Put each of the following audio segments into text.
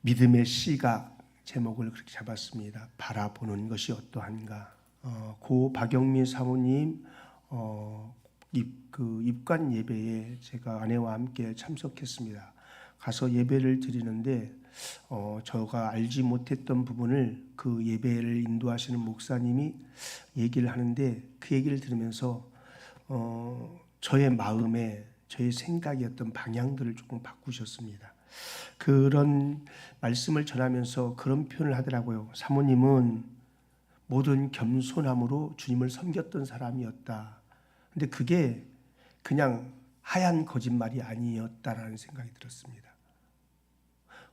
믿음의 시각 제목을 그렇게 잡았습니다. 바라보는 것이 어떠한가. 고 박영민 사모님 입관 예배에 제가 아내와 함께 참석했습니다. 가서 예배를 드리는데 저가 알지 못했던 부분을 그 예배를 인도하시는 목사님이 얘기를 하는데 그 얘기를 들으면서 저의 마음에 저의 생각이었던 방향들을 조금 바꾸셨습니다. 그런 말씀을 전하면서 그런 표현을 하더라고요. 사모님은 모든 겸손함으로 주님을 섬겼던 사람이었다. 근데 그게 그냥 하얀 거짓말이 아니었다라는 생각이 들었습니다.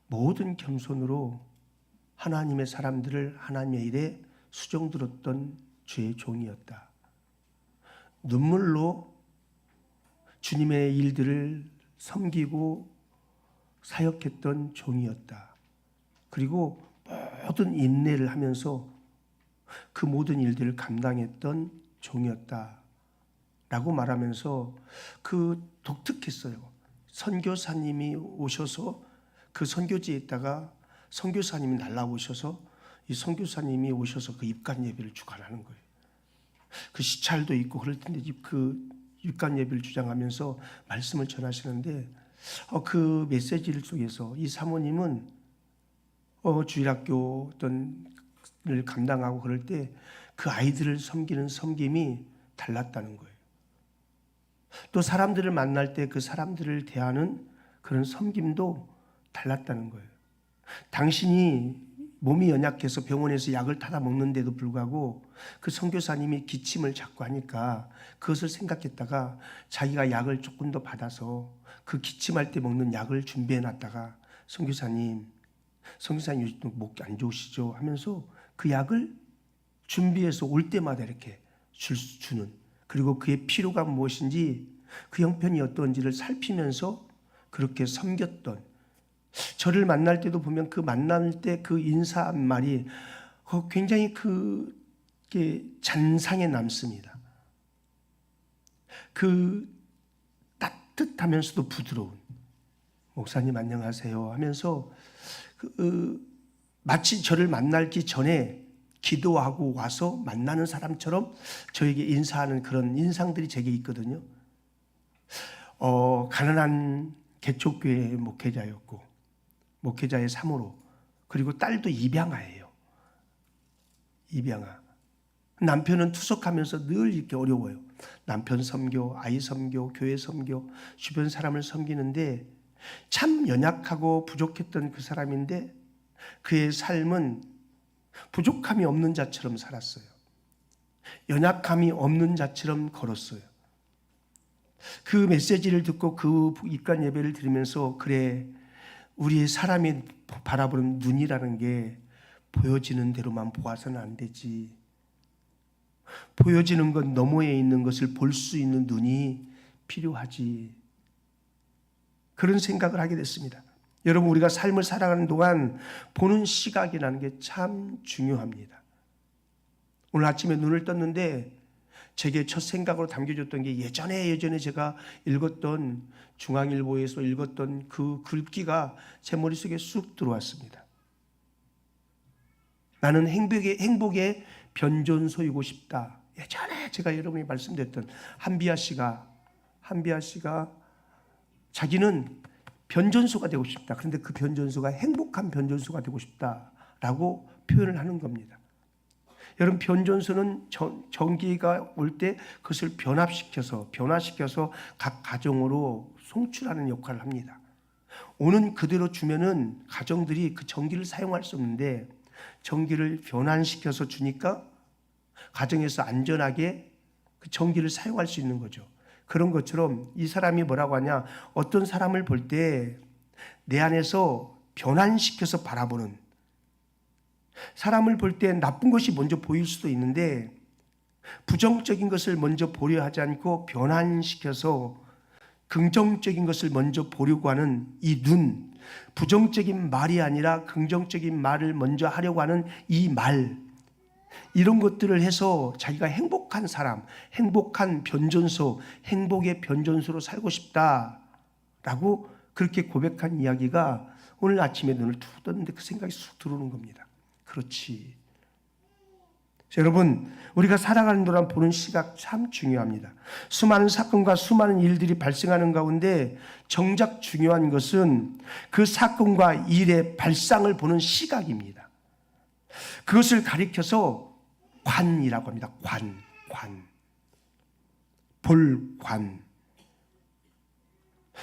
모든 겸손으로 하나님의 사람들을 하나님의 일에 수종들었던 주의 종이었다. 눈물로 주님의 일들을 섬기고 사역했던 종이었다. 그리고 모든 인내를 하면서 그 모든 일들을 감당했던 종이었다. 라고 말하면서 그 독특했어요. 선교사님이 오셔서 그 선교지에 있다가 선교사님이 날라오셔서 이 선교사님이 오셔서 그 입관 예배를 주관하는 거예요. 그 시찰도 있고 그럴 텐데 그 입관 예배를 주장하면서 말씀을 전하시는데 그 메시지를 속에서 이 사모님은 주일학교 을 감당하고 그럴 때 그 아이들을 섬기는 섬김이 달랐다는 거예요. 또 사람들을 만날 때 그 사람들을 대하는 그런 섬김도 달랐다는 거예요. 당신이 몸이 연약해서 병원에서 약을 타다 먹는데도 불구하고 그 선교사님이 기침을 자꾸 하니까 그것을 생각했다가 자기가 약을 조금 더 받아서 그 기침할 때 먹는 약을 준비해 놨다가 선교사님 요즘 목 안 좋으시죠? 하면서 그 약을 준비해서 올 때마다 이렇게 주는, 그리고 그의 필요가 무엇인지 그 형편이 어떤지를 살피면서 그렇게 섬겼던, 저를 만날 때도 보면 그 만날 때 그 인사 한 말이 굉장히 그게 잔상에 남습니다. 그 따뜻하면서도 부드러운, 목사님 안녕하세요 하면서 마치 저를 만나기 전에 기도하고 와서 만나는 사람처럼 저에게 인사하는 그런 인상들이 제게 있거든요. 가난한 개척교회 목회자였고 목회자의 사모로, 그리고 딸도 입양아예요. 입양아. 남편은 투석하면서 늘 이렇게 어려워요. 남편 섬교, 아이 섬교, 교회 섬교, 주변 사람을 섬기는데 참 연약하고 부족했던 그 사람인데 그의 삶은 부족함이 없는 자처럼 살았어요. 연약함이 없는 자처럼 걸었어요. 그 메시지를 듣고 그 입관 예배를 드리면서 그래, 우리의 사람이 바라보는 눈이라는 게 보여지는 대로만 보아서는 안 되지. 보여지는 것 너머에 있는 것을 볼 수 있는 눈이 필요하지. 그런 생각을 하게 됐습니다. 여러분, 우리가 삶을 살아가는 동안 보는 시각이라는 게 참 중요합니다. 오늘 아침에 눈을 떴는데 제게 첫 생각으로 담겨졌던 게 예전에 제가 읽었던, 중앙일보에서 읽었던 그 글귀가 제 머릿속에 쑥 들어왔습니다. 나는 행복의 변전소이고 싶다. 예전에 제가 여러분이 말씀드렸던 한비아 씨가 자기는 변전소가 되고 싶다. 그런데 그 변전소가 행복한 변전소가 되고 싶다라고 표현을 하는 겁니다. 여러분, 변전소는 전기가 올 때 그것을 변화시켜서 각 가정으로 송출하는 역할을 합니다. 오는 그대로 주면은 가정들이 그 전기를 사용할 수 없는데 전기를 변환시켜서 주니까 가정에서 안전하게 그 전기를 사용할 수 있는 거죠. 그런 것처럼 이 사람이 뭐라고 하냐, 어떤 사람을 볼 때 내 안에서 변환시켜서 바라보는, 사람을 볼 때 나쁜 것이 먼저 보일 수도 있는데 부정적인 것을 먼저 보려 하지 않고 변환시켜서 긍정적인 것을 먼저 보려고 하는 이 눈, 부정적인 말이 아니라 긍정적인 말을 먼저 하려고 하는 이 말, 이런 것들을 해서 자기가 행복한 사람, 행복한 변전소, 행복의 변전소로 살고 싶다라고 그렇게 고백한 이야기가 오늘 아침에 눈을 툭 떴는데 그 생각이 쑥 들어오는 겁니다. 그렇지. 여러분, 우리가 살아가는 동안 보는 시각 참 중요합니다. 수많은 사건과 수많은 일들이 발생하는 가운데 정작 중요한 것은 그 사건과 일의 발상을 보는 시각입니다. 그것을 가리켜서 관이라고 합니다. 관. 볼관.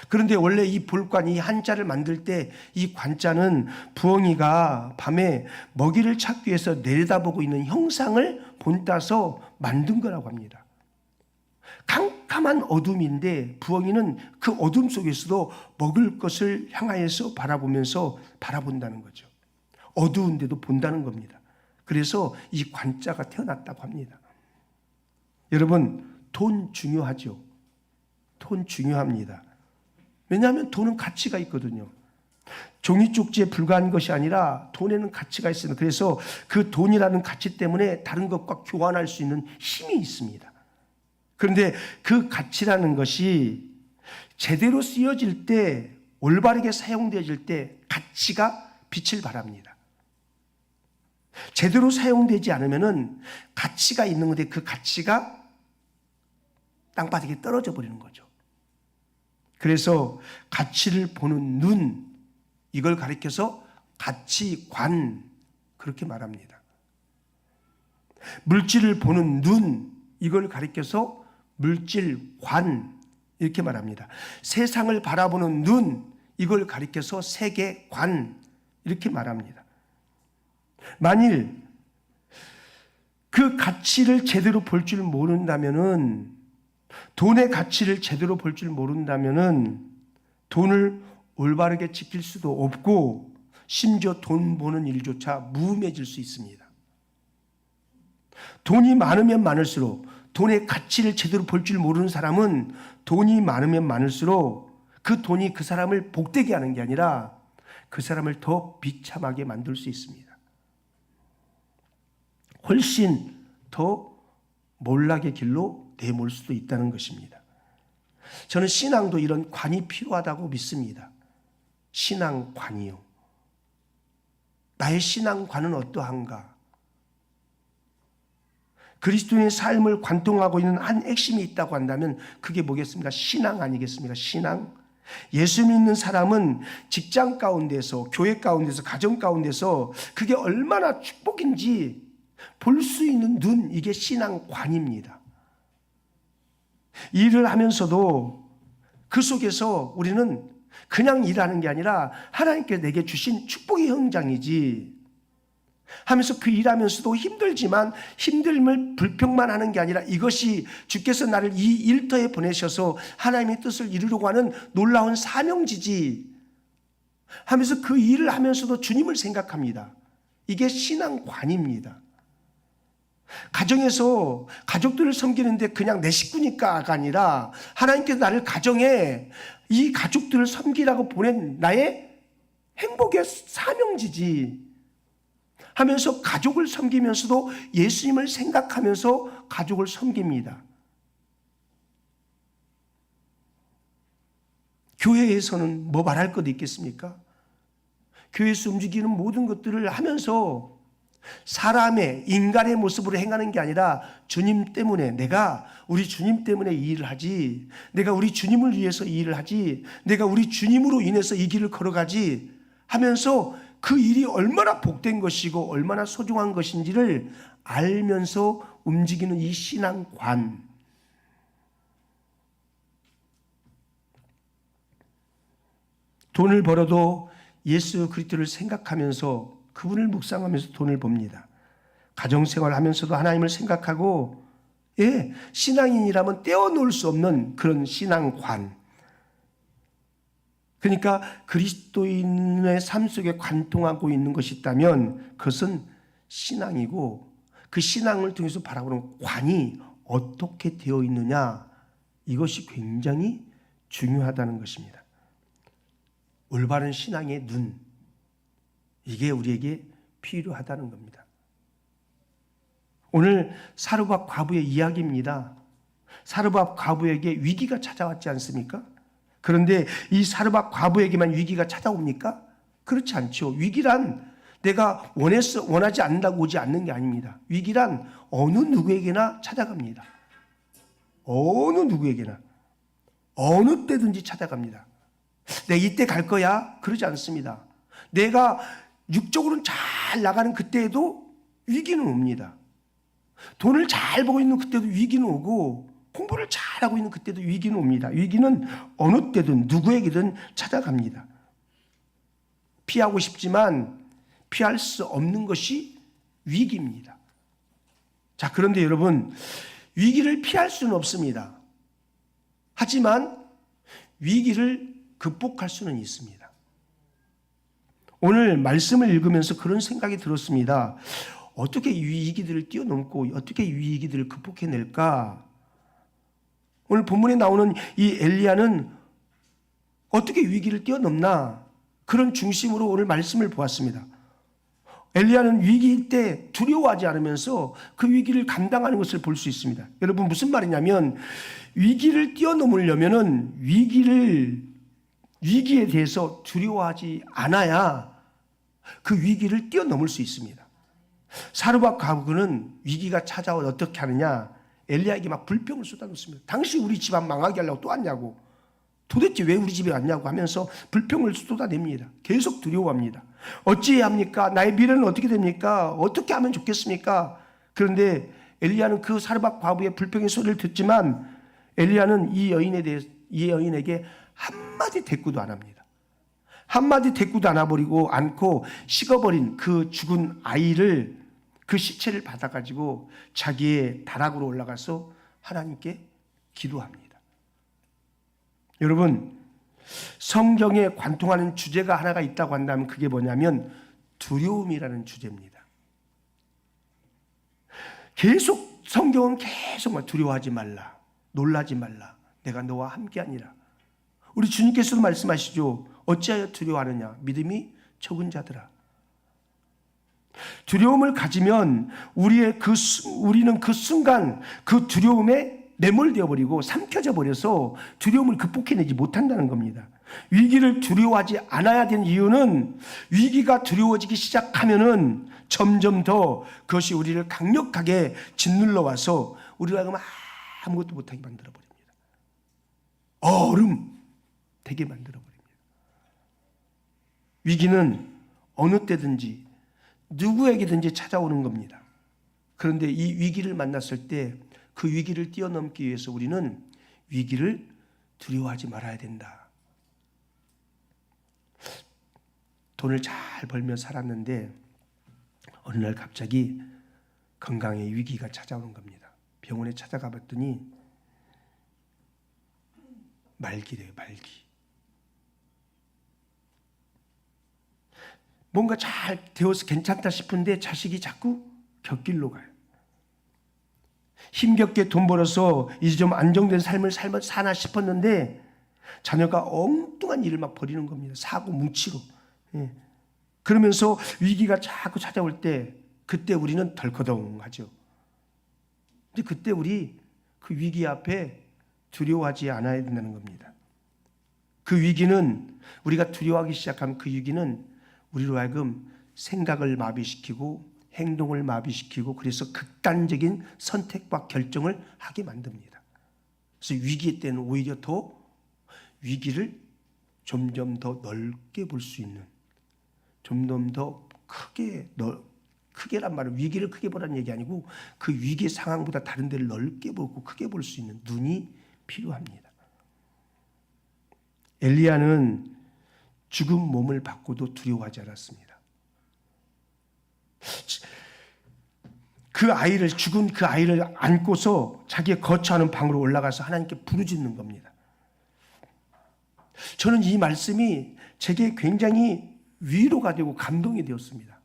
그런데 원래 이 볼관, 이 한자를 만들 때 이 관자는 부엉이가 밤에 먹이를 찾기 위해서 내려다보고 있는 형상을 본따서 만든 거라고 합니다. 캄캄한 어둠인데 부엉이는 그 어둠 속에서도 먹을 것을 향하여서 바라보면서 바라본다는 거죠. 어두운데도 본다는 겁니다. 그래서 이 관자가 태어났다고 합니다. 여러분, 돈 중요하죠? 돈 중요합니다. 왜냐하면 돈은 가치가 있거든요. 종이 쪽지에 불과한 것이 아니라 돈에는 가치가 있습니다. 그래서 그 돈이라는 가치 때문에 다른 것과 교환할 수 있는 힘이 있습니다. 그런데 그 가치라는 것이 제대로 쓰여질 때, 올바르게 사용되어질 때 가치가 빛을 발합니다. 제대로 사용되지 않으면 가치가 있는 건데 그 가치가 땅바닥에 떨어져 버리는 거죠. 그래서 가치를 보는 눈, 이걸 가리켜서 가치관, 그렇게 말합니다. 물질을 보는 눈, 이걸 가리켜서 물질관, 이렇게 말합니다. 세상을 바라보는 눈, 이걸 가리켜서 세계관, 이렇게 말합니다. 만일 그 가치를 제대로 볼 줄 모른다면은, 돈의 가치를 제대로 볼 줄 모른다면은 돈을 올바르게 지킬 수도 없고 심지어 돈 버는 일조차 무의미해질 수 있습니다. 돈이 많으면 많을수록, 돈의 가치를 제대로 볼 줄 모르는 사람은 돈이 많으면 많을수록 그 돈이 그 사람을 복되게 하는 게 아니라 그 사람을 더 비참하게 만들 수 있습니다. 훨씬 더 몰락의 길로 내몰 수도 있다는 것입니다. 저는 신앙도 이런 관이 필요하다고 믿습니다. 신앙관이요. 나의 신앙관은 어떠한가? 그리스도인의 삶을 관통하고 있는 한 핵심이 있다고 한다면 그게 뭐겠습니까? 신앙 아니겠습니까? 신앙. 예수 믿는 사람은 직장 가운데서, 교회 가운데서, 가정 가운데서 그게 얼마나 축복인지 볼 수 있는 눈, 이게 신앙관입니다. 일을 하면서도 그 속에서 우리는 그냥 일하는 게 아니라 하나님께 내게 주신 축복의 현장이지 하면서 그 일하면서도 힘들지만 힘듦을 불평만 하는 게 아니라 이것이 주께서 나를 이 일터에 보내셔서 하나님의 뜻을 이루려고 하는 놀라운 사명지지 하면서 그 일을 하면서도 주님을 생각합니다. 이게 신앙관입니다. 가정에서 가족들을 섬기는데 그냥 내 식구니까가 아니라 하나님께서 나를 가정에 이 가족들을 섬기라고 보낸 나의 행복의 사명지지 하면서 가족을 섬기면서도 예수님을 생각하면서 가족을 섬깁니다. 교회에서는 뭐 말할 것도 있겠습니까? 교회에서 움직이는 모든 것들을 하면서 사람의, 인간의 모습으로 행하는 게 아니라 주님 때문에, 내가 우리 주님 때문에 이 일을 하지, 내가 우리 주님을 위해서 이 일을 하지, 내가 우리 주님으로 인해서 이 길을 걸어가지 하면서 그 일이 얼마나 복된 것이고 얼마나 소중한 것인지를 알면서 움직이는 이 신앙관. 돈을 벌어도 예수 그리스도를 생각하면서 그분을 묵상하면서 돈을 법니다. 가정생활을 하면서도 하나님을 생각하고, 신앙인이라면 떼어놓을 수 없는 그런 신앙관. 그러니까 그리스도인의 삶 속에 관통하고 있는 것이 있다면 그것은 신앙이고, 그 신앙을 통해서 바라보는 관이 어떻게 되어 있느냐, 이것이 굉장히 중요하다는 것입니다. 올바른 신앙의 눈, 이게 우리에게 필요하다는 겁니다. 오늘 사르밧 과부의 이야기입니다. 사르밧 과부에게 위기가 찾아왔지 않습니까? 그런데 이 사르밧 과부에게만 위기가 찾아옵니까? 그렇지 않죠. 위기란 내가 원하지 않는다고 오지 않는 게 아닙니다. 위기란 어느 누구에게나 찾아갑니다. 어느 누구에게나 어느 때든지 찾아갑니다. 내가 이때 갈 거야? 그러지 않습니다. 내가 육적으로는 잘 나가는 그때에도 위기는 옵니다. 돈을 잘 벌고 있는 그때도 위기는 오고 공부를 잘하고 있는 그때도 위기는 옵니다. 위기는 어느 때든 누구에게든 찾아갑니다. 피하고 싶지만 피할 수 없는 것이 위기입니다. 자, 그런데 여러분, 위기를 피할 수는 없습니다. 하지만 위기를 극복할 수는 있습니다. 오늘 말씀을 읽으면서 그런 생각이 들었습니다. 어떻게 이 위기들을 뛰어넘고 어떻게 이 위기들을 극복해낼까? 오늘 본문에 나오는 이 엘리야는 어떻게 위기를 뛰어넘나? 그런 중심으로 오늘 말씀을 보았습니다. 엘리야는 위기 때 두려워하지 않으면서 그 위기를 감당하는 것을 볼 수 있습니다. 여러분, 무슨 말이냐면 위기를 뛰어넘으려면은 위기에 대해서 두려워하지 않아야 그 위기를 뛰어넘을 수 있습니다. 사르밧 과부는 위기가 찾아와 어떻게 하느냐? 엘리야에게 막 불평을 쏟아놓습니다. 당신 우리 집안 망하게 하려고 또 왔냐고. 도대체 왜 우리 집에 왔냐고 하면서 불평을 쏟아냅니다. 계속 두려워합니다. 어찌해야 합니까? 나의 미래는 어떻게 됩니까? 어떻게 하면 좋겠습니까? 그런데 엘리야는 그 사르밧 과부의 불평의 소리를 듣지만 엘리야는 이 여인에게 한마디 대꾸도 안 합니다. 한마디 대꾸도 안 해버리고 않고 식어버린 그 죽은 아이를, 그 시체를 받아가지고 자기의 다락으로 올라가서 하나님께 기도합니다. 여러분, 성경에 관통하는 주제가 하나가 있다고 한다면 그게 뭐냐면 두려움이라는 주제입니다. 성경은 계속 두려워하지 말라, 놀라지 말라, 내가 너와 함께하니라. 우리 주님께서도 말씀하시죠. 어찌하여 두려워하느냐? 믿음이 적은 자들아. 두려움을 가지면 우리는 그 순간 그 두려움에 매몰되어 버리고 삼켜져 버려서 두려움을 극복해내지 못한다는 겁니다. 위기를 두려워하지 않아야 되는 이유는 위기가 두려워지기 시작하면은 점점 더 그것이 우리를 강력하게 짓눌러 와서 우리가 아무것도 못하게 만들어 버립니다. 얼음 되게 만들어 버립니다. 위기는 어느 때든지 누구에게든지 찾아오는 겁니다. 그런데 이 위기를 만났을 때 그 위기를 뛰어넘기 위해서 우리는 위기를 두려워하지 말아야 된다. 돈을 잘 벌며 살았는데 어느 날 갑자기 건강에 위기가 찾아오는 겁니다. 병원에 찾아가 봤더니 말기래요, 말기. 뭔가 잘 되어서 괜찮다 싶은데 자식이 자꾸 곁길로 가요. 힘겹게 돈 벌어서 이제 좀 안정된 삶을 사나 싶었는데 자녀가 엉뚱한 일을 막 벌이는 겁니다. 사고 뭉치고. 그러면서 위기가 자꾸 찾아올 때 그때 우리는 덜커덩하죠. 근데 그때 우리 그 위기 앞에 두려워하지 않아야 된다는 겁니다. 그 위기는, 우리가 두려워하기 시작하면 그 위기는 우리로 하여금 생각을 마비시키고 행동을 마비시키고 그래서 극단적인 선택과 결정을 하게 만듭니다. 그래서 위기 때는 오히려 더 위기를 점점 더 넓게 볼 수 있는, 점점 더 크게란 말은 위기를 크게 보라는 얘기 아니고 그 위기의 상황보다 다른 데를 넓게 보고 크게 볼 수 있는 눈이 필요합니다. 엘리야는 죽은 몸을 받고도 두려워하지 않았습니다. 죽은 그 아이를 안고서 자기의 거처하는 방으로 올라가서 하나님께 부르짖는 겁니다. 저는 이 말씀이 제게 굉장히 위로가 되고 감동이 되었습니다.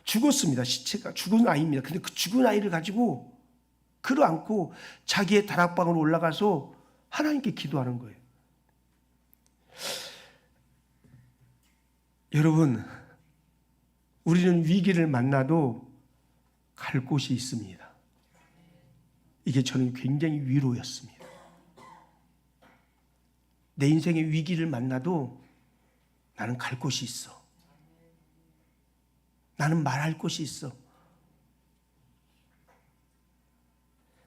죽었습니다. 시체가 죽은 아이입니다. 근데 그 죽은 아이를 가지고 끌어안고 자기의 다락방으로 올라가서 하나님께 기도하는 거예요. 여러분, 우리는 위기를 만나도 갈 곳이 있습니다. 이게 저는 굉장히 위로였습니다. 내 인생의 위기를 만나도 나는 갈 곳이 있어. 나는 말할 곳이 있어.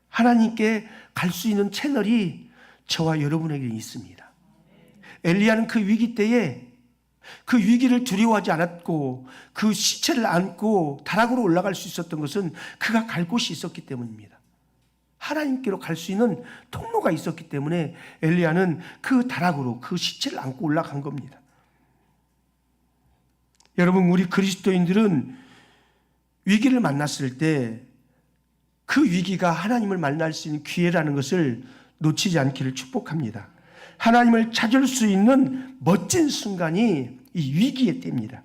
하나님께 갈 수 있는 채널이 저와 여러분에게 있습니다. 엘리야는 그 위기 때에 그 위기를 두려워하지 않았고 그 시체를 안고 다락으로 올라갈 수 있었던 것은 그가 갈 곳이 있었기 때문입니다. 하나님께로 갈 수 있는 통로가 있었기 때문에 엘리야는 그 다락으로 그 시체를 안고 올라간 겁니다. 여러분, 우리 그리스도인들은 위기를 만났을 때 그 위기가 하나님을 만날 수 있는 기회라는 것을 놓치지 않기를 축복합니다. 하나님을 찾을 수 있는 멋진 순간이 이 위기의 때입니다.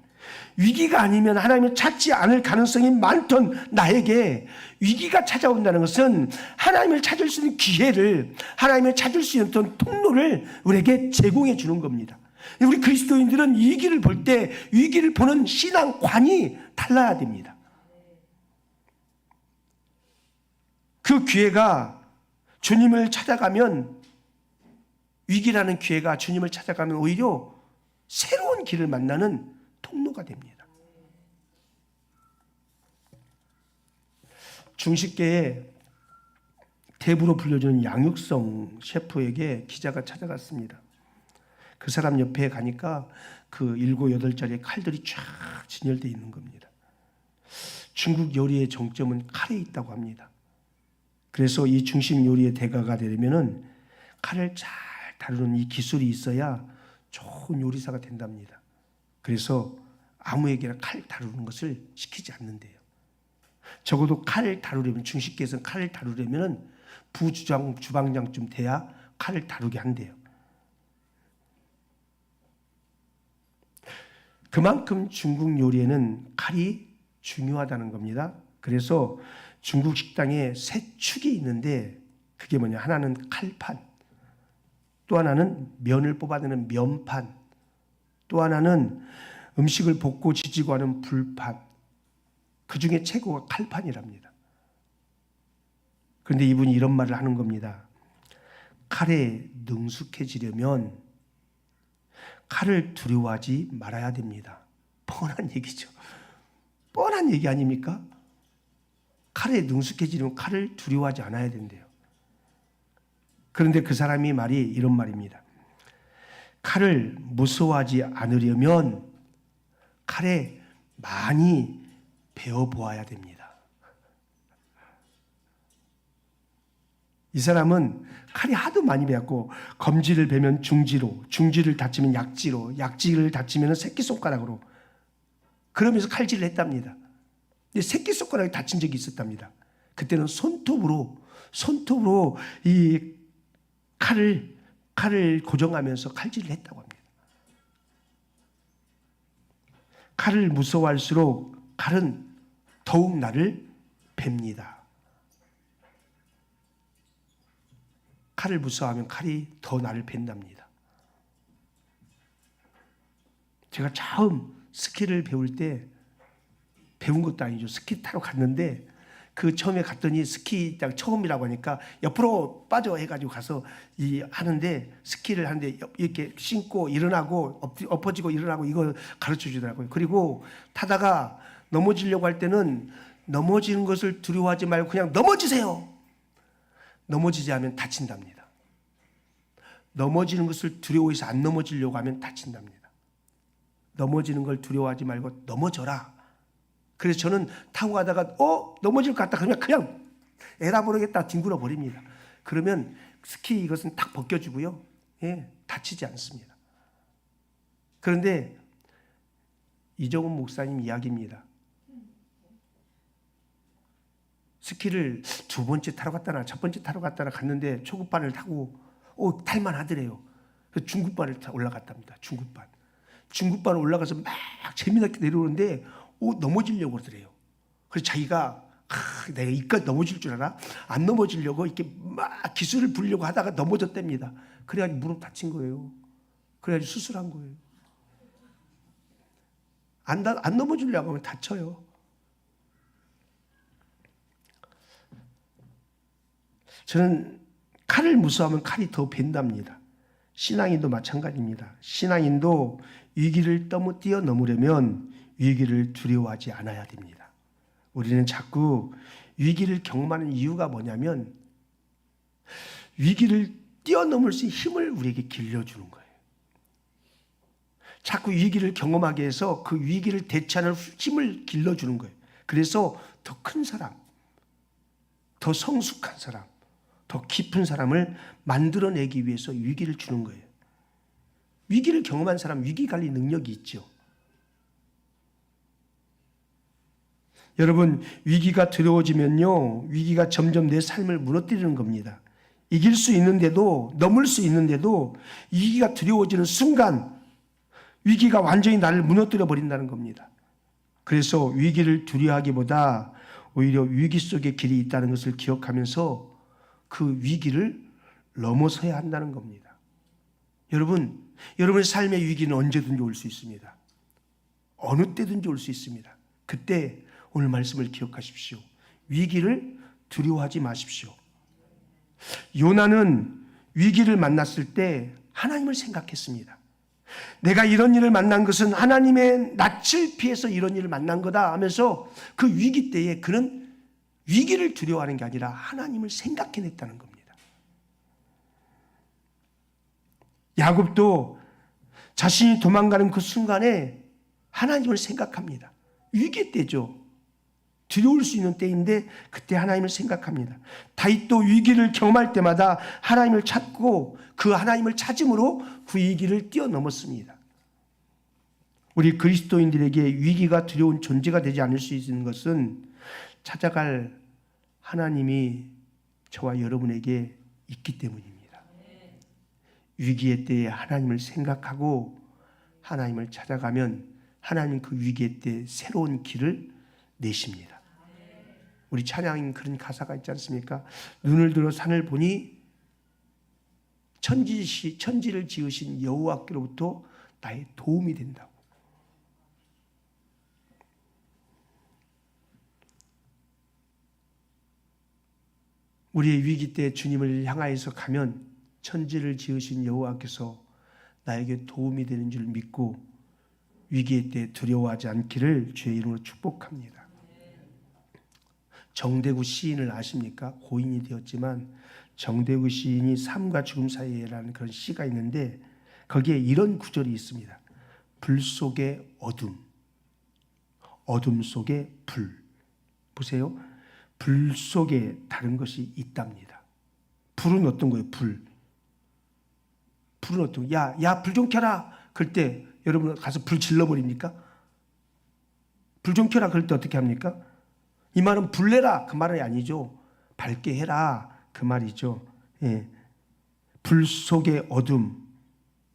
위기가 아니면 하나님을 찾지 않을 가능성이 많던 나에게 위기가 찾아온다는 것은 하나님을 찾을 수 있는 기회를, 하나님을 찾을 수 있는 어떤 통로를 우리에게 제공해 주는 겁니다. 우리 그리스도인들은 위기를 볼 때 위기를 보는 신앙관이 달라야 됩니다. 그 기회가 주님을 찾아가면, 위기라는 기회가 주님을 찾아가면 오히려 새로운 길을 만나는 통로가 됩니다. 중식계의 대부로 불려주는 양육성 셰프에게 기자가 찾아갔습니다. 그 사람 옆에 가니까 그 7, 8짜리 칼들이 쫙 진열되어 있는 겁니다. 중국 요리의 정점은 칼에 있다고 합니다. 그래서 이 중식 요리의 대가가 되려면은 칼을 잘 다루는 이 기술이 있어야 좋은 요리사가 된답니다. 그래서 아무에게나 칼 다루는 것을 시키지 않는데요. 적어도 칼을 다루려면, 중식계에서는 칼을 다루려면 부주장, 주방장쯤 돼야 칼을 다루게 한대요. 그만큼 중국 요리에는 칼이 중요하다는 겁니다. 그래서 중국 식당에 세 축이 있는데 그게 뭐냐, 하나는 칼판, 또 하나는 면을 뽑아내는 면판, 또 하나는 음식을 볶고 지지고 하는 불판, 그 중에 최고가 칼판이랍니다. 그런데 이분이 이런 말을 하는 겁니다. 칼에 능숙해지려면 칼을 두려워하지 말아야 됩니다. 뻔한 얘기죠. 뻔한 얘기 아닙니까? 칼에 능숙해지려면 칼을 두려워하지 않아야 된대요. 그런데 그 사람이 말이 이런 말입니다. 칼을 무서워하지 않으려면 칼에 많이 배워보아야 됩니다. 이 사람은 칼이 하도 많이 배웠고, 검지를 베면 중지로, 중지를 다치면 약지로, 약지를 다치면 새끼손가락으로, 그러면서 칼질을 했답니다. 근데 새끼손가락이 다친 적이 있었답니다. 그때는 손톱으로 이 칼을 고정하면서 칼질을 했다고 합니다. 칼을 무서워할수록 칼은 더욱 나를 뵙니다. 칼을 무서워하면 칼이 더 나를 벤답니다. 제가 처음 스키를 배울 때, 배운 것도 아니죠. 스키 타러 갔는데 그 처음에 갔더니 스키장 처음이라고 하니까 옆으로 빠져 해가지고 가서 하는데, 스키를 하는데 이렇게 신고 일어나고 엎어지고 일어나고 이거 가르쳐 주더라고요. 그리고 타다가 넘어지려고 할 때는 넘어지는 것을 두려워하지 말고 그냥 넘어지세요. 넘어지지 않으면 다친답니다. 넘어지는 것을 두려워해서 안 넘어지려고 하면 다친답니다. 넘어지는 걸 두려워하지 말고 넘어져라. 그래서 저는 타고 가다가 넘어질 것 같다 그러면 그냥 에라 모르겠다 뒹굴어 버립니다. 그러면 스키 이것은 탁 벗겨주고요. 다치지 않습니다. 그런데 이정훈 목사님 이야기입니다. 스키를 두 번째 타러 갔다나 첫 번째 타러 갔다나 갔는데 초급반을 타고 탈만 하더래요. 중급반을 올라갔답니다. 중급반 올라가서 막 재미나게 내려오는데 넘어지려고 그러더래요. 그래서 자기가 내가 이까지 넘어질 줄 알아? 안 넘어지려고 이렇게 막 기술을 부리려고 하다가 넘어졌답니다. 그래가지고 무릎 다친 거예요. 그래가지고 수술한 거예요. 안 넘어지려고 하면 다쳐요. 저는 칼을 무서워하면 칼이 더 벤답니다. 신앙인도 마찬가지입니다. 신앙인도 위기를 뛰어넘으려면 위기를 두려워하지 않아야 됩니다. 우리는 자꾸 위기를 경험하는 이유가 뭐냐면 위기를 뛰어넘을 수 있는 힘을 우리에게 길러주는 거예요. 자꾸 위기를 경험하게 해서 그 위기를 대처하는 힘을 길러주는 거예요. 그래서 더 큰 사람, 더 성숙한 사람, 더 깊은 사람을 만들어내기 위해서 위기를 주는 거예요. 위기를 경험한 사람 위기 관리 능력이 있죠. 여러분, 위기가 두려워지면요, 위기가 점점 내 삶을 무너뜨리는 겁니다. 이길 수 있는데도, 넘을 수 있는데도 위기가 두려워지는 순간 위기가 완전히 나를 무너뜨려 버린다는 겁니다. 그래서 위기를 두려워하기보다 오히려 위기 속에 길이 있다는 것을 기억하면서 그 위기를 넘어서야 한다는 겁니다. 여러분, 여러분의 삶의 위기는 언제든지 올 수 있습니다. 어느 때든지 올 수 있습니다. 그때 오늘 말씀을 기억하십시오. 위기를 두려워하지 마십시오. 요나는 위기를 만났을 때 하나님을 생각했습니다. 내가 이런 일을 만난 것은 하나님의 낯을 피해서 이런 일을 만난 거다 하면서 그 위기 때에 그는 위기를 두려워하는 게 아니라 하나님을 생각해냈다는 겁니다. 야곱도 자신이 도망가는 그 순간에 하나님을 생각합니다. 위기 때죠. 두려울 수 있는 때인데 그때 하나님을 생각합니다. 다윗도 위기를 경험할 때마다 하나님을 찾고 그 하나님을 찾음으로 그 위기를 뛰어넘었습니다. 우리 그리스도인들에게 위기가 두려운 존재가 되지 않을 수 있는 것은 찾아갈 하나님이 저와 여러분에게 있기 때문입니다. 위기의 때에 하나님을 생각하고 하나님을 찾아가면 하나님 그 위기의 때 새로운 길을 내십니다. 우리 찬양인 그런 가사가 있지 않습니까? 눈을 들어 산을 보니 천지를 지으신 여호와께로부터 나의 도움이 된다고. 우리의 위기 때 주님을 향하여서 가면 천지를 지으신 여호와께서 나에게 도움이 되는 줄 믿고 위기의 때 두려워하지 않기를 주의 이름으로 축복합니다. 정대구 시인을 아십니까? 고인이 되었지만 정대구 시인이 삶과 죽음 사이에라는 그런 시가 있는데 거기에 이런 구절이 있습니다. 불 속에 어둠, 어둠 속에 불. 보세요. 불 속에 다른 것이 있답니다. 불은 어떤 거예요? 불은 어떤 거예요? 야, 불 좀 켜라. 그럴 때 여러분 가서 불 질러버립니까? 불 좀 켜라. 그럴 때 어떻게 합니까? 이 말은 불 내라. 그 말이 아니죠. 밝게 해라. 그 말이죠. 예. 불 속의 어둠.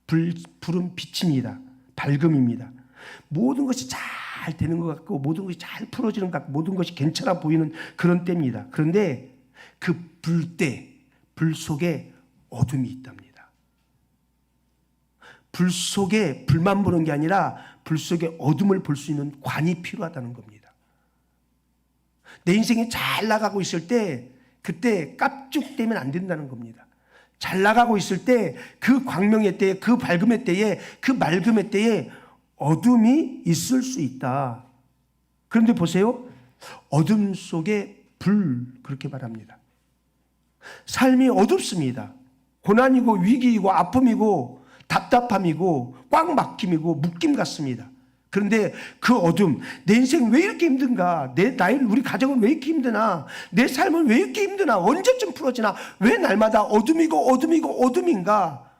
불은 빛입니다. 밝음입니다. 모든 것이 잘 되는 것 같고 모든 것이 잘 풀어지는 것 같고 모든 것이 괜찮아 보이는 그런 때입니다. 그런데 그 불 속에 어둠이 있답니다. 불 속에 불만 보는 게 아니라 불 속에 어둠을 볼 수 있는 관이 필요하다는 겁니다. 내 인생이 잘 나가고 있을 때 그때 깝죽대면 안 된다는 겁니다. 잘 나가고 있을 때 그 광명의 때에 그 밝음의 때에 그 맑음의 때에 어둠이 있을 수 있다. 그런데 보세요. 어둠 속에 불 그렇게 말합니다. 삶이 어둡습니다. 고난이고 위기이고 아픔이고 답답함이고 꽉 막힘이고 묶임 같습니다. 그런데 그 어둠, 내 인생 왜 이렇게 힘든가? 우리 가정은 왜 이렇게 힘드나? 내 삶은 왜 이렇게 힘드나? 언제쯤 풀어지나? 왜 날마다 어둠인가?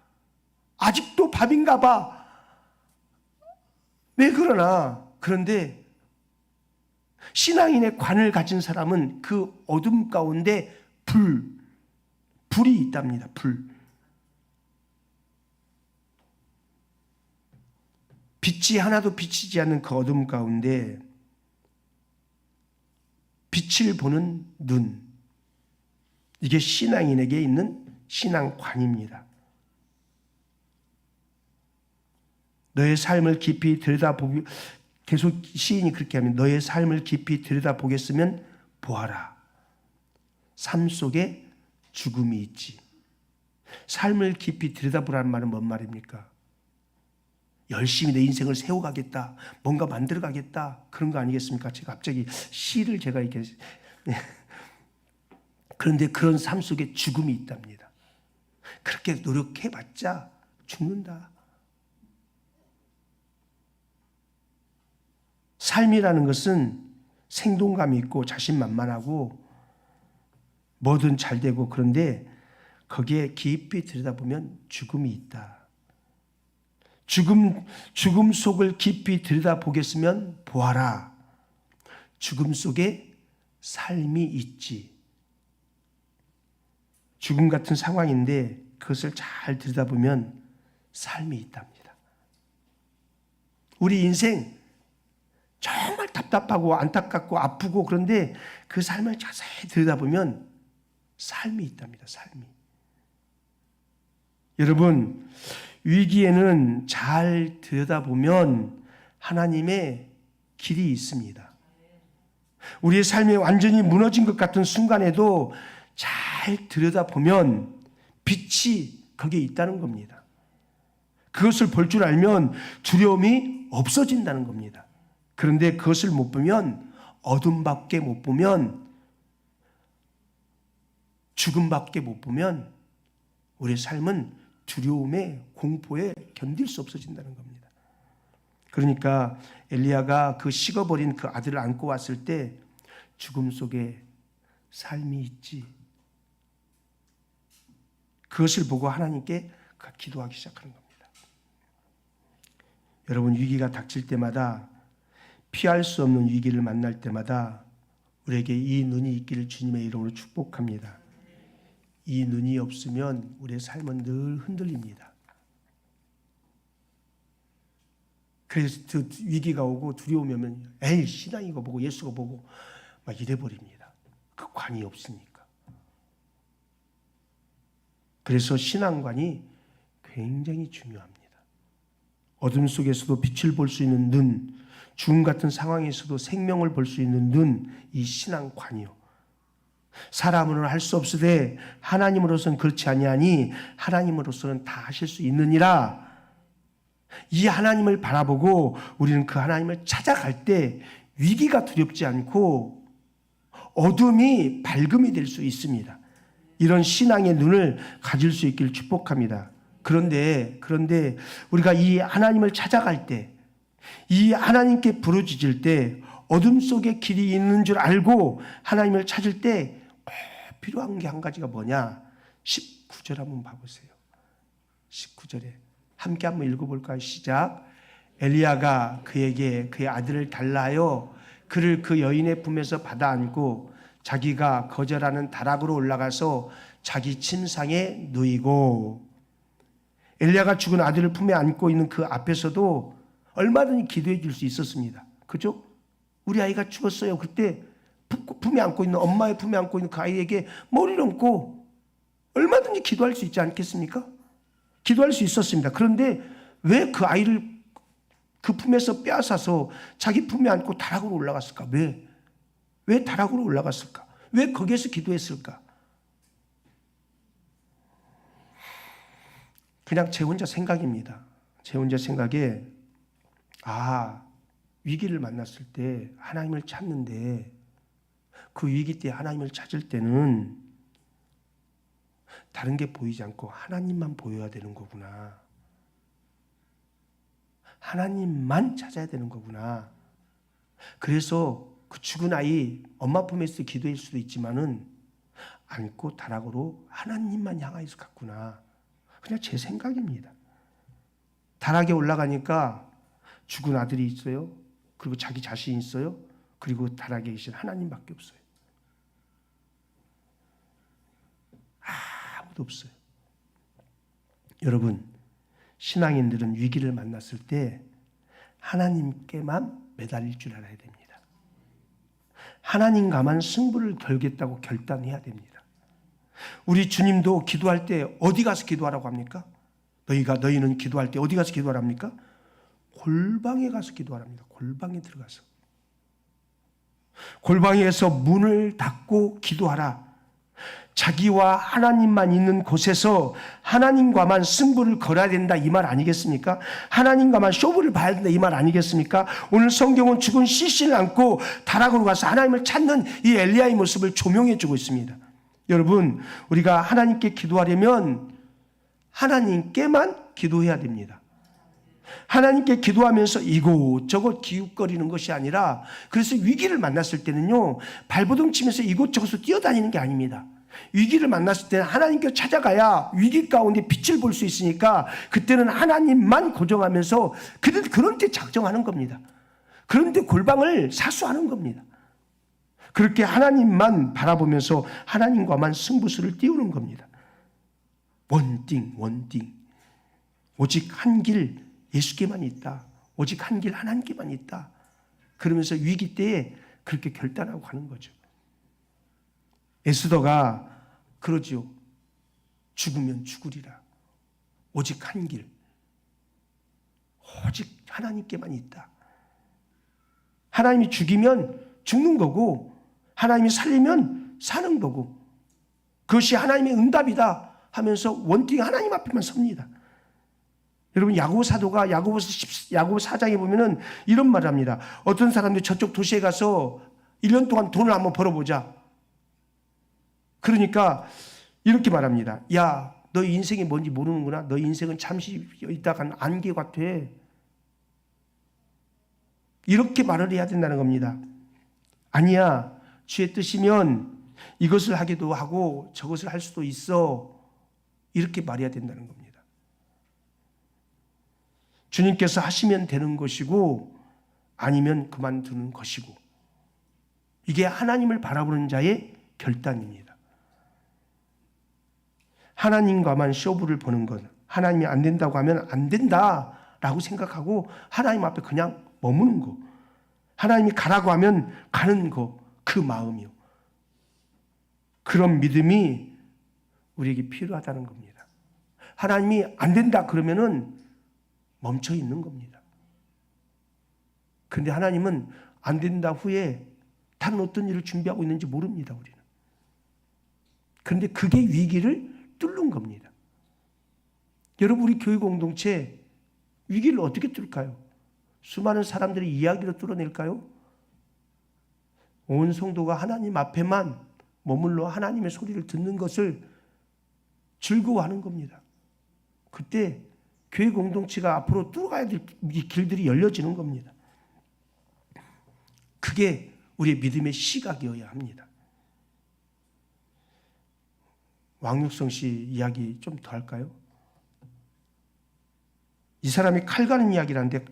아직도 밤인가 봐. 왜 그러나? 그런데 신앙인의 관을 가진 사람은 그 어둠 가운데 불이 있답니다. 빛이 하나도 비치지 않는 그 어둠 가운데 빛을 보는 눈. 이게 신앙인에게 있는 신앙관입니다. 너의 삶을 깊이 들여다보기, 계속 시인이 그렇게 하면 너의 삶을 깊이 들여다보겠으면 보아라. 삶 속에 죽음이 있지. 삶을 깊이 들여다보라는 말은 뭔 말입니까? 열심히 내 인생을 세워가겠다, 뭔가 만들어가겠다, 그런 거 아니겠습니까? 제가 갑자기 시를 제가 이렇게 그런데 그런 삶 속에 죽음이 있답니다. 그렇게 노력해봤자 죽는다. 삶이라는 것은 생동감이 있고 자신만만하고 뭐든 잘 되고, 그런데 거기에 깊이 들여다보면 죽음이 있다. 죽음 속을 깊이 들여다보겠으면 보아라. 죽음 속에 삶이 있지. 죽음 같은 상황인데 그것을 잘 들여다보면 삶이 있답니다. 우리 인생 정말 답답하고 안타깝고 아프고, 그런데 그 삶을 자세히 들여다보면 삶이 있답니다. 삶이. 여러분, 위기에는 잘 들여다보면 하나님의 길이 있습니다. 우리의 삶이 완전히 무너진 것 같은 순간에도 잘 들여다보면 빛이 거기에 있다는 겁니다. 그것을 볼 줄 알면 두려움이 없어진다는 겁니다. 그런데 그것을 못 보면, 어둠밖에 못 보면, 죽음밖에 못 보면 우리의 삶은 두려움에, 공포에 견딜 수 없어진다는 겁니다. 그러니까 엘리야가 그 식어버린 그 아들을 안고 왔을 때 죽음 속에 삶이 있지. 그것을 보고 하나님께 기도하기 시작하는 겁니다. 여러분, 위기가 닥칠 때마다, 피할 수 없는 위기를 만날 때마다 우리에게 이 눈이 있기를 주님의 이름으로 축복합니다. 이 눈이 없으면 우리의 삶은 늘 흔들립니다. 그래서 위기가 오고 두려움이 오면 에이, 신앙이고 보고 예수가 보고 막 이래버립니다. 그 관이 없으니까. 그래서 신앙관이 굉장히 중요합니다. 어둠 속에서도 빛을 볼 수 있는 눈, 죽음 같은 상황에서도 생명을 볼 수 있는 눈, 이 신앙관이요. 사람으로는 할 수 없으되 하나님으로서는 그렇지 아니하니 하나님으로서는 다 하실 수 있느니라. 이 하나님을 바라보고 우리는 그 하나님을 찾아갈 때 위기가 두렵지 않고 어둠이 밝음이 될 수 있습니다. 이런 신앙의 눈을 가질 수 있기를 축복합니다. 그런데 우리가 이 하나님을 찾아갈 때, 이 하나님께 부르짖을 때, 어둠 속에 길이 있는 줄 알고 하나님을 찾을 때 꼭 필요한 게 한 가지가 뭐냐? 19절 한번 봐보세요. 19절에 함께 한번 읽어볼까요? 시작. 엘리야가 그에게 그의 아들을 달라 하여 그를 그 여인의 품에서 받아 안고 자기가 거절하는 다락으로 올라가서 자기 침상에 누이고, 엘리야가 죽은 아들을 품에 안고 있는 그 앞에서도 얼마든지 기도해 줄 수 있었습니다. 그죠? 우리 아이가 죽었어요. 그때 품에 안고 있는, 엄마의 품에 안고 있는 그 아이에게 머리를 얹고 얼마든지 기도할 수 있지 않겠습니까? 기도할 수 있었습니다. 그런데 왜 그 아이를 그 품에서 빼앗아서 자기 품에 안고 다락으로 올라갔을까? 왜 다락으로 올라갔을까? 왜 거기에서 기도했을까? 그냥 제 혼자 생각입니다. 제 혼자 생각에, 위기를 만났을 때 하나님을 찾는데, 그 위기 때 하나님을 찾을 때는 다른 게 보이지 않고 하나님만 보여야 되는 거구나. 하나님만 찾아야 되는 거구나. 그래서 그 죽은 아이 엄마 품에서 기도할 수도 있지만은 안고 다락으로 하나님만 향하여서 갔구나. 그냥 제 생각입니다. 다락에 올라가니까 죽은 아들이 있어요. 그리고 자기 자신이 있어요. 그리고 다락에 계신 하나님밖에 없어요. 아무도 없어요. 여러분, 신앙인들은 위기를 만났을 때 하나님께만 매달릴 줄 알아야 됩니다. 하나님과만 승부를 걸겠다고 결단해야 됩니다. 우리 주님도 기도할 때 어디 가서 기도하라고 합니까? 너희는 기도할 때 어디 가서 기도하랍니까? 골방에 가서 기도하랍니다. 골방에 들어가서. 골방에서 문을 닫고 기도하라. 자기와 하나님만 있는 곳에서 하나님과만 승부를 걸어야 된다 이 말 아니겠습니까? 하나님과만 쇼부를 봐야 된다 이 말 아니겠습니까? 오늘 성경은 죽은 시신을 안고 다락으로 가서 하나님을 찾는 이 엘리야의 모습을 조명해 주고 있습니다. 여러분, 우리가 하나님께 기도하려면 하나님께만 기도해야 됩니다. 하나님께 기도하면서 이곳저곳 기웃거리는 것이 아니라, 그래서 위기를 만났을 때는요, 발버둥 치면서 이곳저곳으로 뛰어다니는 게 아닙니다. 위기를 만났을 때는 하나님께 찾아가야 위기 가운데 빛을 볼 수 있으니까 그때는 하나님만 고정하면서 그런 때 작정하는 겁니다. 그런 때 골방을 사수하는 겁니다. 그렇게 하나님만 바라보면서 하나님과만 승부수를 띄우는 겁니다. 원띵. 오직 한 길 예수께만 있다. 오직 한 길 하나님께만 있다. 그러면서 위기 때에 그렇게 결단하고 가는 거죠. 에스더가 그러지요. 죽으면 죽으리라. 오직 한 길. 오직 하나님께만 있다. 하나님이 죽이면 죽는 거고 하나님이 살리면 사는 거고 그것이 하나님의 응답이다 하면서 원팅 하나님 앞에만 섭니다. 여러분, 야고보 사도가 야고보 4장에 보면은 이런 말을 합니다. 어떤 사람들이 저쪽 도시에 가서 1년 동안 돈을 한번 벌어보자. 그러니까 이렇게 말합니다. 야, 너 인생이 뭔지 모르는구나. 너 인생은 잠시 있다가 안개가 돼. 이렇게 말을 해야 된다는 겁니다. 아니야, 주의 뜻이면 이것을 하기도 하고 저것을 할 수도 있어. 이렇게 말해야 된다는 겁니다. 주님께서 하시면 되는 것이고 아니면 그만두는 것이고, 이게 하나님을 바라보는 자의 결단입니다. 하나님과만 쇼부를 보는 것, 하나님이 안 된다고 하면 안 된다라고 생각하고 하나님 앞에 그냥 머무는 거, 하나님이 가라고 하면 가는 거, 그 마음이요. 그런 믿음이 우리에게 필요하다는 겁니다. 하나님이 안 된다 그러면은 멈춰 있는 겁니다. 그런데 하나님은 안 된다 후에 다른 어떤 일을 준비하고 있는지 모릅니다, 우리는. 그런데 그게 위기를 뚫는 겁니다. 여러분, 우리 교회 공동체 위기를 어떻게 뚫을까요? 수많은 사람들의 이야기로 뚫어낼까요? 온 성도가 하나님 앞에만 머물러 하나님의 소리를 듣는 것을 즐거워하는 겁니다. 그때 교회 공동체가 앞으로 뚫어가야 될 길들이 열려지는 겁니다. 그게 우리의 믿음의 시각이어야 합니다. 왕육성 씨 이야기 좀 더 할까요? 이 사람이 칼 가는 이야기를 하는데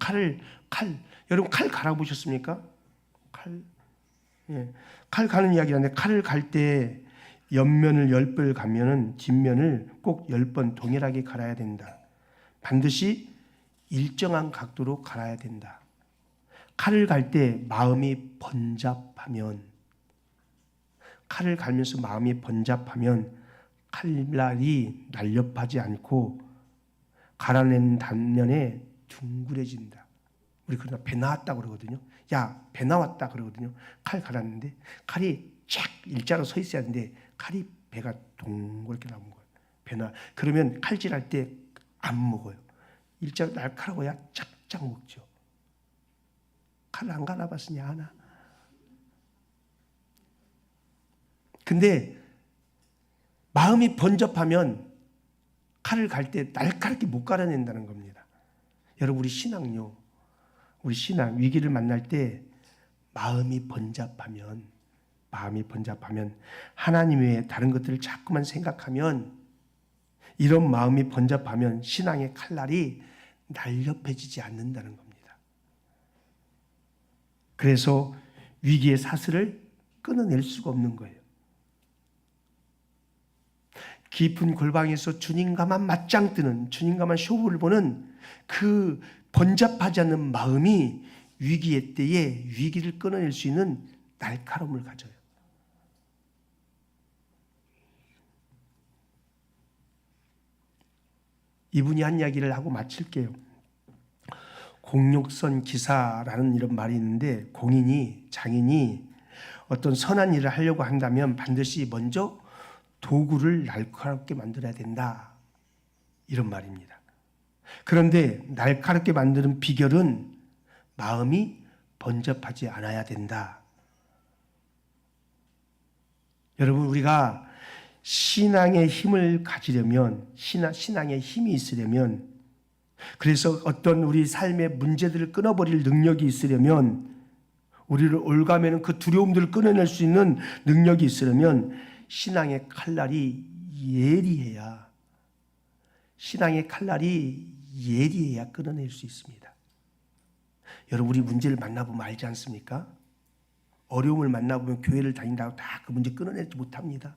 여러분 칼 갈아보셨습니까? 칼 가는 이야기를 하는데 칼을 갈 때 옆면을 10번 가면은 뒷면을 꼭 10번 동일하게 갈아야 된다. 반드시 일정한 각도로 갈아야 된다. 칼을 갈 때 마음이 번잡하면, 칼을 갈면서 마음이 번잡하면 칼날이 날렵하지 않고 갈아낸 단면에 둥그레진다. 우리 그러나 배 나왔다 그러거든요. 야, 배 나왔다 그러거든요. 칼 갈았는데 칼이 쫙 일자로 서 있어야 하는데 칼이 배가 동그랗게 나온 거예요. 배나 그러면 칼질할 때 안 먹어요. 일자로 날카로워야 쫙쫙 먹죠. 칼 안 갈아봤으냐 하나. 근데 마음이 번잡하면 칼을 갈 때 날카롭게 못 갈아낸다는 겁니다. 여러분, 우리 신앙요. 우리 신앙 위기를 만날 때 마음이 번잡하면 하나님 외에 다른 것들을 자꾸만 생각하면, 이런 마음이 번잡하면 신앙의 칼날이 날렵해지지 않는다는 겁니다. 그래서 위기의 사슬을 끊어낼 수가 없는 거예요. 깊은 골방에서 주님과만 맞짱 뜨는, 주님과만 쇼부를 보는 그 번잡하지 않는 마음이 위기의 때에 위기를 끊어낼 수 있는 날카로움을 가져요. 이분이 한 이야기를 하고 마칠게요. 공육선 기사라는 이런 말이 있는데, 공인이, 장인이 어떤 선한 일을 하려고 한다면 반드시 먼저 도구를 날카롭게 만들어야 된다. 이런 말입니다. 그런데 날카롭게 만드는 비결은 마음이 번잡하지 않아야 된다. 여러분, 우리가 신앙의 힘을 가지려면, 신앙의 힘이 있으려면, 그래서 어떤 우리 삶의 문제들을 끊어버릴 능력이 있으려면, 우리를 올가매는 그 두려움들을 끊어낼 수 있는 능력이 있으려면 신앙의 칼날이 예리해야, 신앙의 칼날이 예리해야 끊어낼 수 있습니다. 여러분, 우리 문제를 만나보면 알지 않습니까? 어려움을 만나보면 교회를 다닌다고 다 그 문제 끊어내지 못합니다.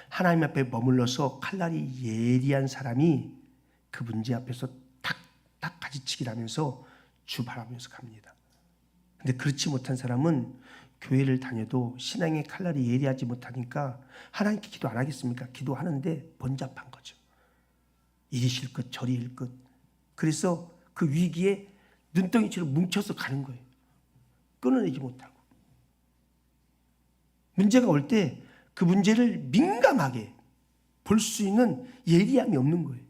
하나님 앞에 머물러서 칼날이 예리한 사람이 그 문제 앞에서 탁탁 가지치기를 하면서 주 바라보면서 갑니다. 근데 그렇지 못한 사람은 교회를 다녀도 신앙의 칼날이 예리하지 못하니까 하나님께 기도 안 하겠습니까? 기도하는데 번잡한 거죠. 이리 실끝 저리 일끝. 그래서 그 위기에 눈덩이처럼 뭉쳐서 가는 거예요. 끊어내지 못하고. 문제가 올 때 그 문제를 민감하게 볼 수 있는 예리함이 없는 거예요.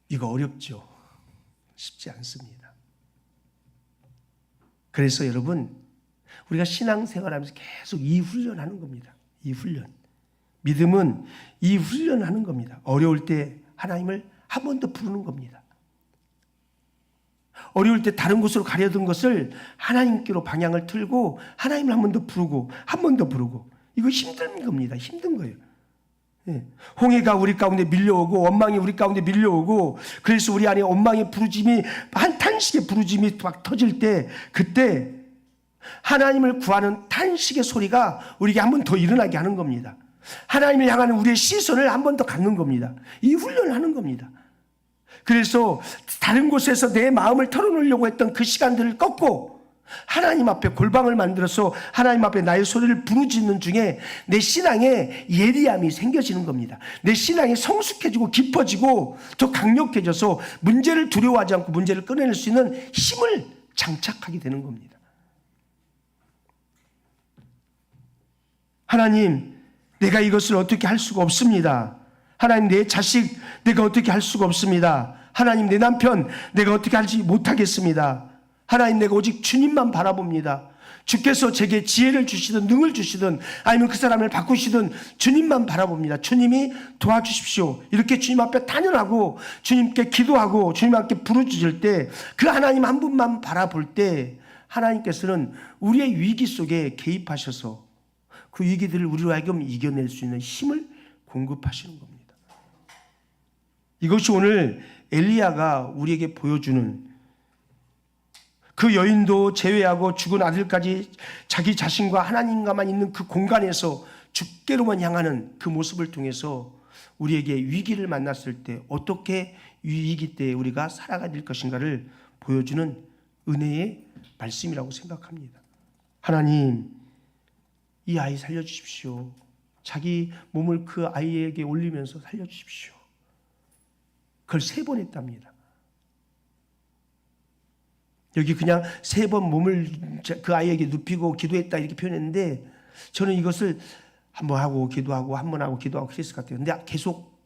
이거 어렵죠? 쉽지 않습니다. 그래서 여러분, 우리가 신앙생활하면서 계속 이 훈련하는 겁니다. 이 훈련. 믿음은 이 훈련하는 겁니다. 어려울 때 하나님을 한 번 더 부르는 겁니다. 어려울 때 다른 곳으로 가려던 것을 하나님께로 방향을 틀고 하나님을 한 번 더 부르고 한 번 더 부르고. 이거 힘든 겁니다. 힘든 거예요. 홍해가 우리 가운데 밀려오고 원망이 우리 가운데 밀려오고, 그래서 우리 안에 원망의 부르짐이, 한 탄식의 부르짐이 막 터질 때, 그때 하나님을 구하는 탄식의 소리가 우리에게 한 번 더 일어나게 하는 겁니다. 하나님을 향하는 우리의 시선을 한 번 더 갖는 겁니다. 이 훈련을 하는 겁니다. 그래서 다른 곳에서 내 마음을 털어놓으려고 했던 그 시간들을 꺾고 하나님 앞에 골방을 만들어서 하나님 앞에 나의 소리를 부르짖는 중에 내 신앙에 예리함이 생겨지는 겁니다. 내 신앙이 성숙해지고 깊어지고 더 강력해져서 문제를 두려워하지 않고 문제를 끊어낼 수 있는 힘을 장착하게 되는 겁니다. 하나님, 내가 이것을 어떻게 할 수가 없습니다. 하나님, 내 자식 내가 어떻게 할 수가 없습니다. 하나님, 내 남편 내가 어떻게 하지 못하겠습니다. 하나님, 내가 오직 주님만 바라봅니다. 주께서 제게 지혜를 주시든 능을 주시든 아니면 그 사람을 바꾸시든 주님만 바라봅니다. 주님이 도와주십시오. 이렇게 주님 앞에 단연하고 주님께 기도하고 주님 앞에 부르짖을 때, 그 하나님 한 분만 바라볼 때 하나님께서는 우리의 위기 속에 개입하셔서 그 위기들을 우리로 하여금 이겨낼 수 있는 힘을 공급하시는 겁니다. 이것이 오늘 엘리야가 우리에게 보여주는, 그 여인도 제외하고 죽은 아들까지 자기 자신과 하나님과만 있는 그 공간에서 주께로만 향하는 그 모습을 통해서 우리에게 위기를 만났을 때 어떻게 위기 때에 우리가 살아가야 될 것인가를 보여주는 은혜의 말씀이라고 생각합니다. 하나님, 이 아이 살려주십시오. 자기 몸을 그 아이에게 올리면서 살려주십시오. 그걸 3번 했답니다. 여기 그냥 3번 몸을 그 아이에게 눕히고 기도했다 이렇게 표현했는데, 저는 이것을 한 번 하고 기도하고 한 번 하고 기도하고 그랬을 것 같아요. 근데 계속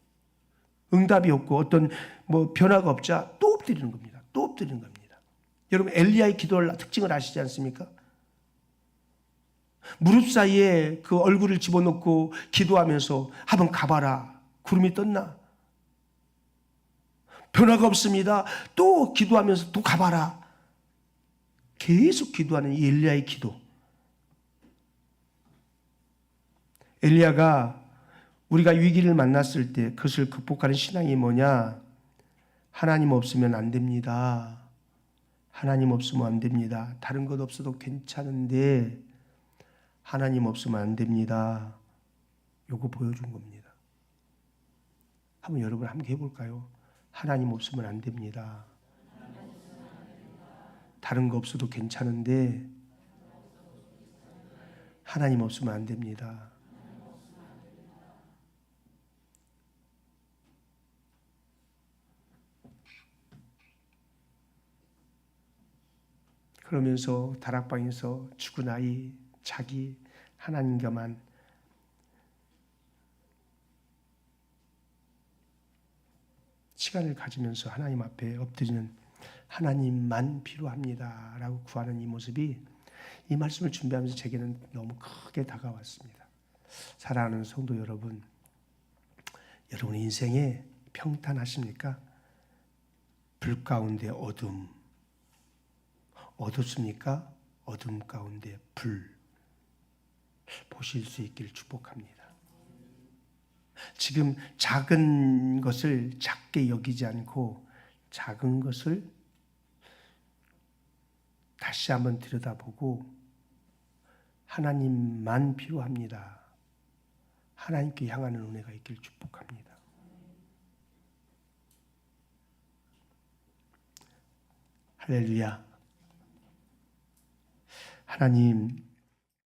응답이 없고 어떤 변화가 없자 또 엎드리는 겁니다. 또 엎드리는 겁니다. 여러분, 엘리야의 기도를 특징을 아시지 않습니까? 무릎 사이에 그 얼굴을 집어넣고 기도하면서 한번 가봐라. 구름이 떴나? 변화가 없습니다. 또 기도하면서 또 가봐라. 계속 기도하는 이 엘리야의 기도. 엘리야가 우리가 위기를 만났을 때 그것을 극복하는 신앙이 뭐냐? 하나님 없으면 안 됩니다. 하나님 없으면 안 됩니다. 다른 것 없어도 괜찮은데 하나님 없으면 안 됩니다. 요거 보여준 겁니다. 한번 여러분 함께 해볼까요? 하나님 없으면 안 됩니다. 다른 거 없어도 괜찮은데 하나님 없으면 안 됩니다. 그러면서 다락방에서 죽은 아이, 자기, 하나님과만 시간을 가지면서 하나님 앞에 엎드리는 하나님만 필요합니다 라고 구하는 이 모습이 이 말씀을 준비하면서 제게는 너무 크게 다가왔습니다. 사랑하는 성도 여러분, 여러분 인생에 평탄하십니까? 불 가운데 어둠, 어둡습니까? 어둠 가운데 불 보실 수 있기를 축복합니다. 지금 작은 것을 작게 여기지 않고 작은 것을 다시 한번 들여다보고 하나님만 필요합니다. 하나님께 향하는 은혜가 있기를 축복합니다. 할렐루야. 하나님,